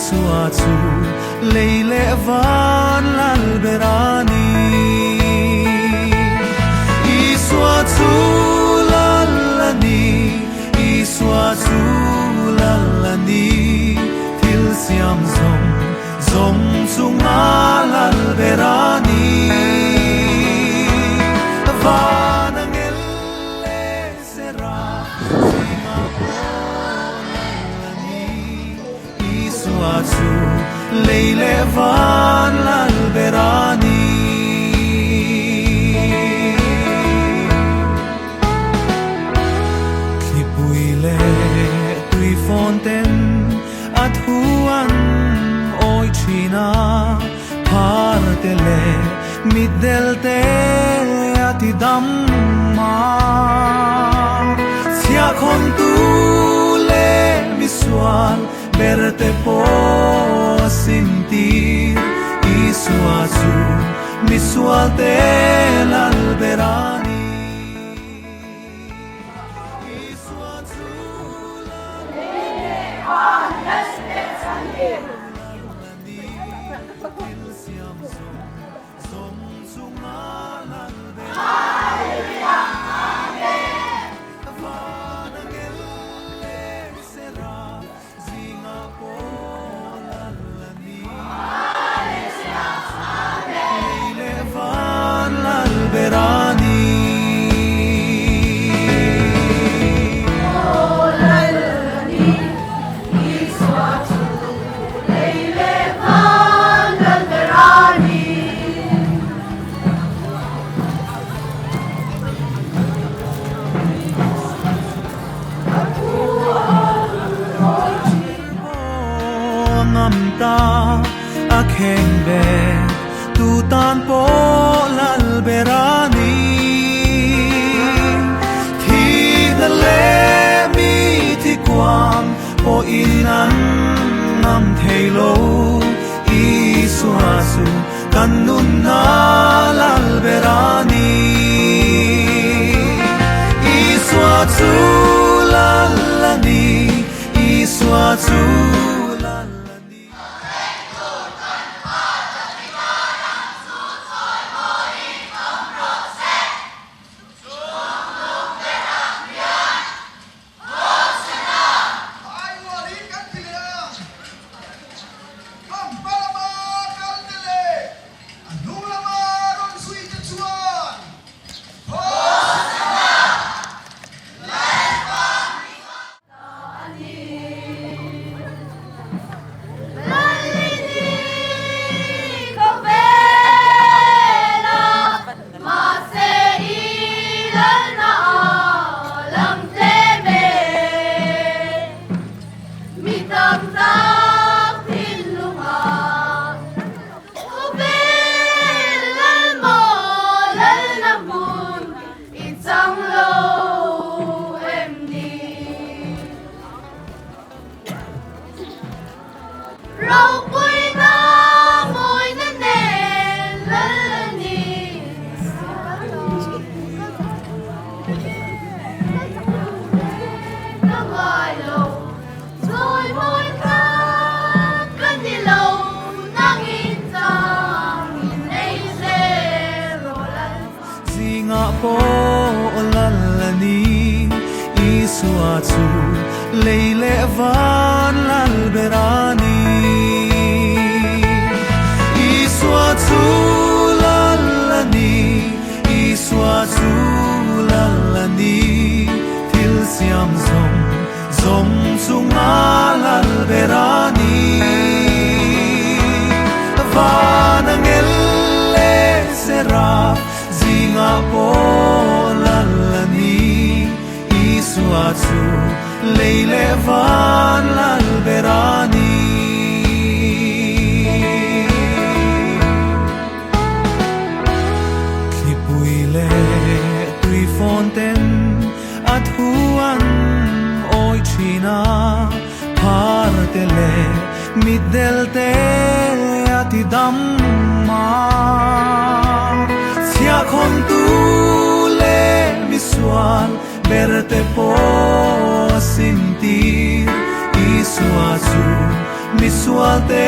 Isuatu leile van lalberani Isuatu lalani Isuatu lalani Til siam zong zong sunga lalberani Vanangelle sera Isuatu leile van lalberani Klipuile tui fonten at huan oi china partele middelte atidamma sia contule visual verte po sentir Isuatu visual del alberani Isuatu ta akheng be tu tan po lalberani thi na le mi thi quang po inan nam thailo Isuatu kanun na lalberani Isuatu lalani Isuatu po lalani Isuatu leile van lalberani Isuatu lalani Isuatu lalani Til siam zong zong sunga lalberani Vanangelle sera zinga po lalani Isuatu leile van lalberani Klipuile tui fonten at huan oi china partele middelte atidamma sia contule visual verte po sentir Isuatu sualte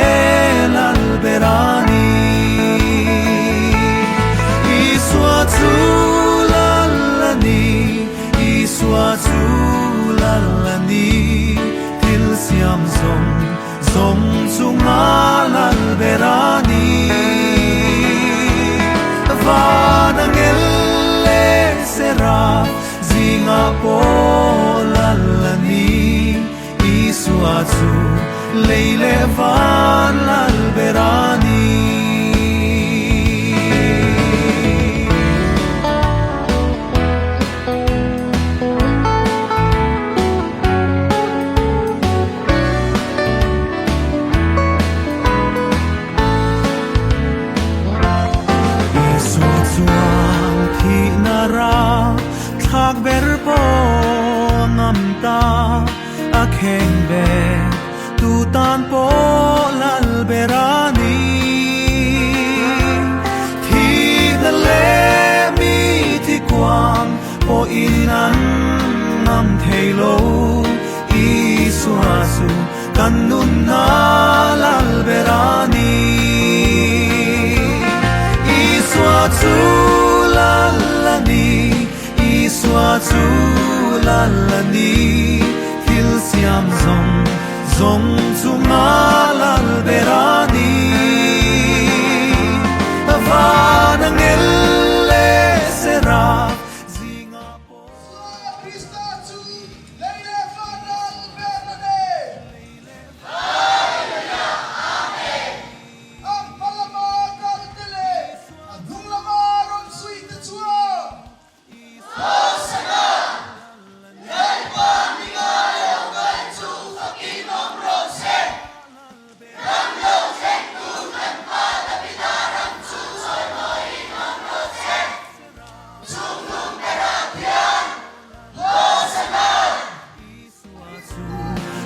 lalberani iswa lalani iswa lalani til siam zong sunga lalberani vanangelle sera zinga polalani isuatsu leile van lalberani thak ber po ngam ta a kheng be tu tan po lal berani thi na le mi thi kwang po inan ngam thei lo I swa su kan nun na lal berani I swa su lalani iswa lalani til siam zong sunga lalberani vanangelle sera zinga po Krista tu leile van lalberani Halleluja amen ang palamag dile ang lamaron suite tua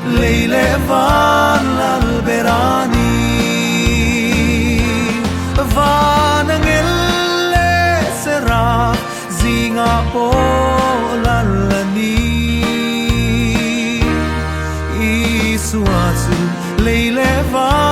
leile van lalberani vanangelle sera zinga po lalani isuatsu leile van